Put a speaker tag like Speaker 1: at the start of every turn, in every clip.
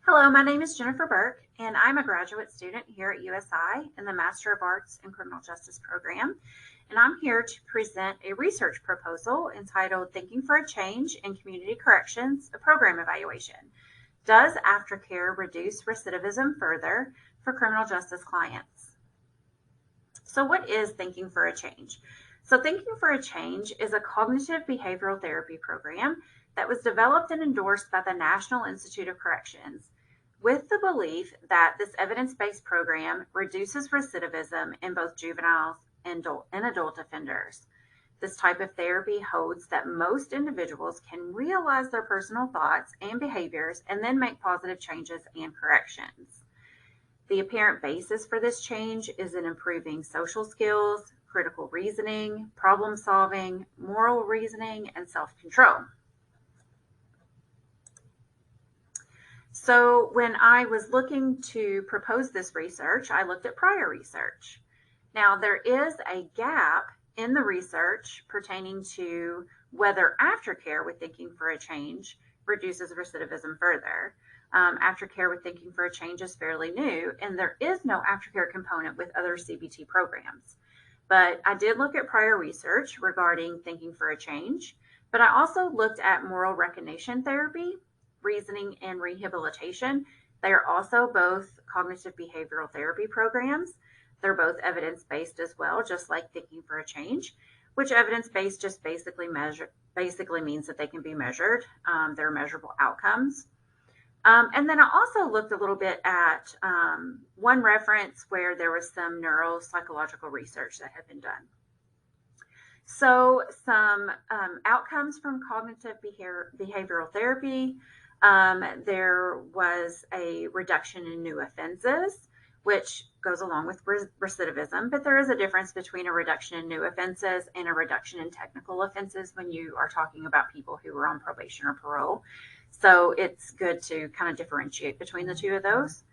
Speaker 1: Hello, my name is Jennifer Burke, and I'm a graduate student here at USI in the Master of Arts in Criminal Justice program. And I'm here to present a research proposal entitled Thinking for a Change in Community Corrections, a Program Evaluation. Does Aftercare reduce recidivism further for criminal justice clients? So what is Thinking for a Change? So Thinking for a Change is a cognitive behavioral therapy program that was developed and endorsed by the National Institute of Corrections with the belief that this evidence-based program reduces recidivism in both juveniles and adult offenders. This type of therapy holds that most individuals can realize their personal thoughts and behaviors and then make positive changes and corrections. The apparent basis for this change is in improving social skills, critical reasoning, problem solving, moral reasoning, and self-control. So when I was looking to propose this research, I looked at prior research. Now, there is a gap in the research pertaining to whether aftercare with Thinking for a Change reduces recidivism further. Aftercare with Thinking for a Change is fairly new, and there is no aftercare component with other CBT programs. But I did look at prior research regarding Thinking for a Change, but I also looked at moral recognition therapy, reasoning, and rehabilitation. They are also both cognitive behavioral therapy programs. They're both evidence-based as well, just like Thinking for a Change, which evidence-based just basically means that they can be measured. They're measurable outcomes. And then I also looked a little bit at one reference where there was some neuropsychological research that had been done. So some outcomes from cognitive behavioral therapy. There was a reduction in new offenses, which goes along with recidivism, but there is a difference between a reduction in new offenses and a reduction in technical offenses when you are talking about people who are on probation or parole. So it's good to kind of differentiate between the two of those.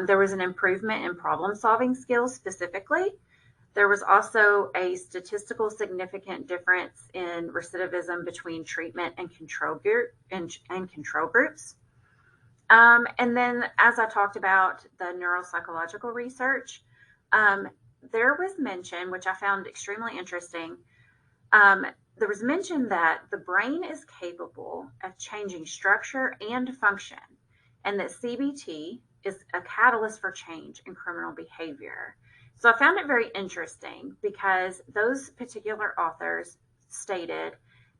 Speaker 1: There was an improvement in problem solving skills specifically. There was also a statistical significant difference in recidivism between treatment and control groups. And then, as I talked about the neuropsychological research, there was mention, which I found extremely interesting. There was mention that the brain is capable of changing structure and function, and that CBT is a catalyst for change in criminal behavior. So I found it very interesting because those particular authors stated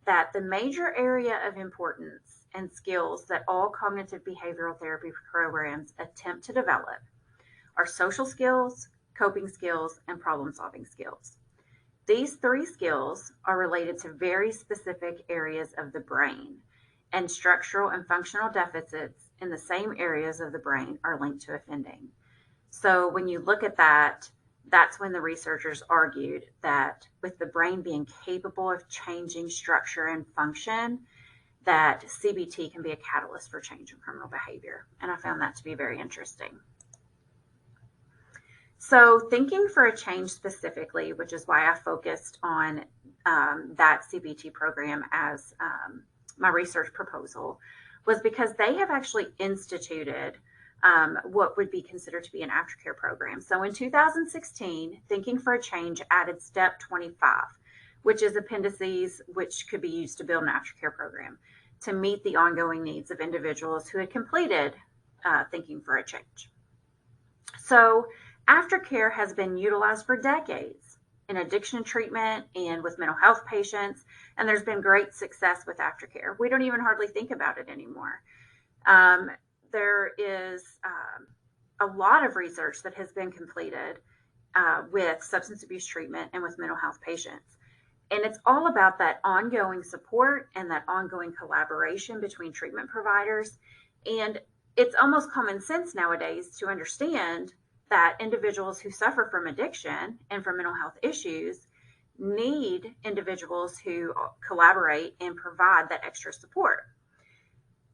Speaker 1: that the major area of importance and skills that all cognitive behavioral therapy programs attempt to develop are social skills, coping skills, and problem-solving skills. These three skills are related to very specific areas of the brain, and structural and functional deficits in the same areas of the brain are linked to offending. So when you look at that, that's when the researchers argued that with the brain being capable of changing structure and function, that CBT can be a catalyst for change in criminal behavior. And I found that to be very interesting. So Thinking for a Change specifically, which is why I focused on that CBT program as my research proposal, was because they have actually instituted what would be considered to be an aftercare program. So in 2016, Thinking for a Change added Step 25, which is appendices which could be used to build an aftercare program to meet the ongoing needs of individuals who had completed Thinking for a Change. So aftercare has been utilized for decades in addiction treatment and with mental health patients, and there's been great success with aftercare. We don't even hardly think about it anymore. There is a lot of research that has been completed with substance abuse treatment and with mental health patients. And it's all about that ongoing support and that ongoing collaboration between treatment providers. And it's almost common sense nowadays to understand that individuals who suffer from addiction and from mental health issues need individuals who collaborate and provide that extra support.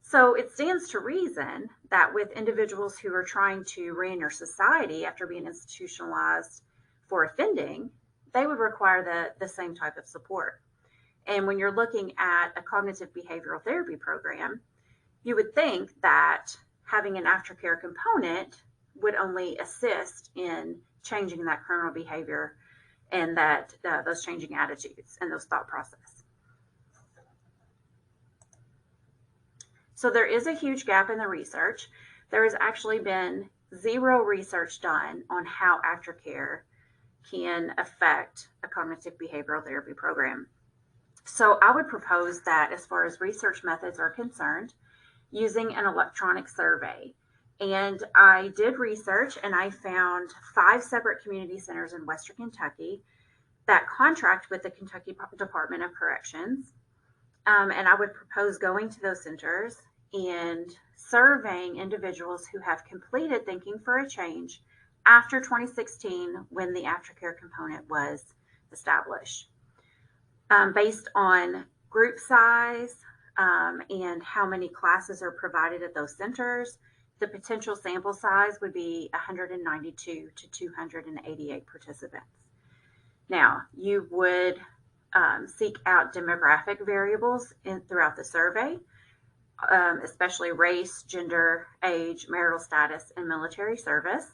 Speaker 1: So it stands to reason that with individuals who are trying to re-enter society after being institutionalized for offending, they would require the same type of support. And when you're looking at a cognitive behavioral therapy program, you would think that having an aftercare component would only assist in changing that criminal behavior and that those changing attitudes and those thought process. So there is a huge gap in the research. There has actually been zero research done on how aftercare can affect a cognitive behavioral therapy program. So I would propose that as far as research methods are concerned, using an electronic survey. And I did research and I found 5 separate community centers in Western Kentucky that contract with the Kentucky Department of Corrections. And I would propose going to those centers and surveying individuals who have completed Thinking for a Change after 2016 when the aftercare component was established. Based on group size and how many classes are provided at those centers, the potential sample size would be 192 to 288 participants. Now, you would seek out demographic variables throughout the survey, especially race, gender, age, marital status, and military service.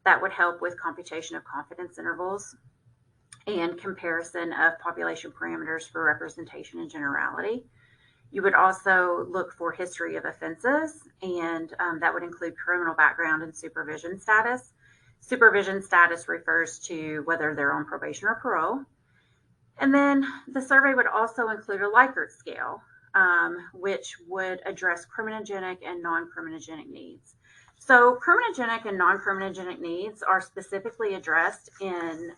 Speaker 1: That would help with computation of confidence intervals and comparison of population parameters for representation and generality. You would also look for history of offenses, and that would include criminal background and supervision status. Supervision status refers to whether they're on probation or parole. And then the survey would also include a Likert scale, which would address criminogenic and non-criminogenic needs. So criminogenic and non-criminogenic needs are specifically addressed in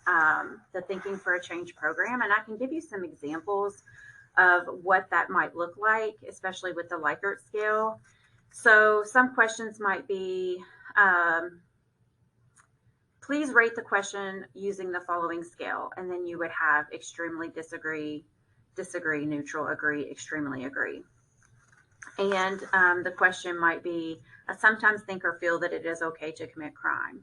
Speaker 1: the Thinking for a Change program, and I can give you some examples of what that might look like, especially with the Likert scale. So some questions might be, please rate the question using the following scale, and then you would have extremely disagree, disagree, neutral, agree, extremely agree. And the question might be, I sometimes think or feel that it is okay to commit crime.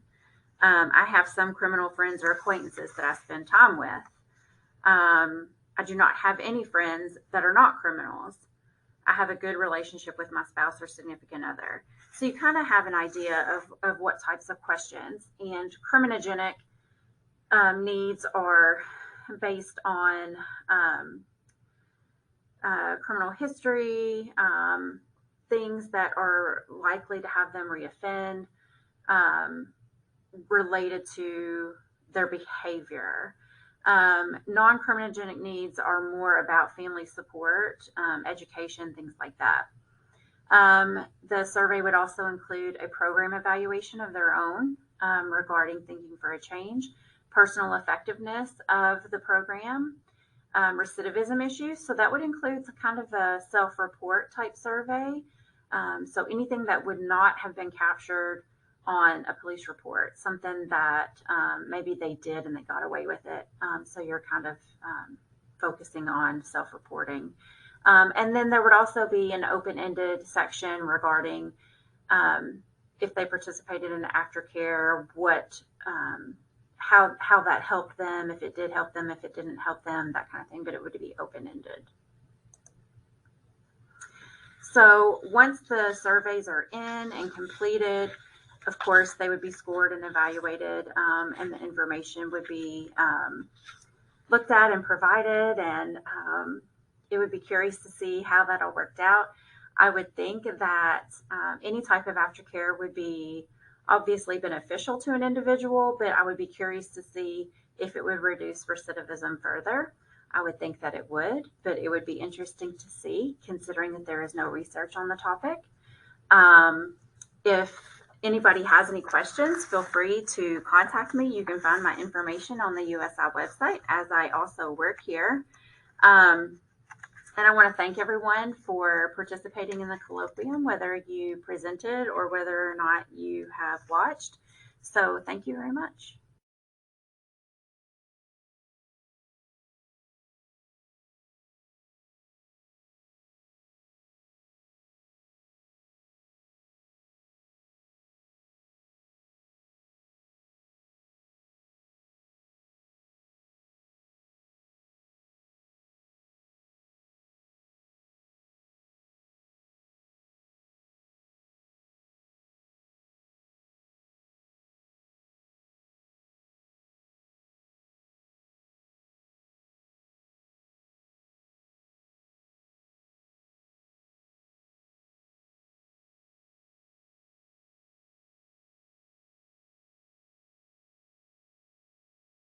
Speaker 1: I have some criminal friends or acquaintances that I spend time with. I do not have any friends that are not criminals. I have a good relationship with my spouse or significant other. So you kind of have an idea of what types of questions. And criminogenic needs are based on criminal history, things that are likely to have them reoffend, related to their behavior. Non-criminogenic needs are more about family support, education, things like that. The survey would also include a program evaluation of their own regarding Thinking for a Change, personal effectiveness of the program, recidivism issues. So that would include kind of a self-report type survey. So anything that would not have been captured on a police report, something that maybe they did and they got away with it. So you're kind of focusing on self-reporting. And then there would also be an open-ended section regarding if they participated in aftercare, what, how that helped them, if it did help them, if it didn't help them, that kind of thing, but it would be open-ended. So once the surveys are in and completed, of course, they would be scored and evaluated, and the information would be looked at and provided, and it would be curious to see how that all worked out. I would think that any type of aftercare would be obviously beneficial to an individual, but I would be curious to see if it would reduce recidivism further. I would think that it would, but it would be interesting to see, considering that there is no research on the topic. If anybody has any questions, feel free to contact me. You can find my information on the USI website, as I also work here. And I want to thank everyone for participating in the colloquium, whether you presented or whether or not you have watched. So thank you very much.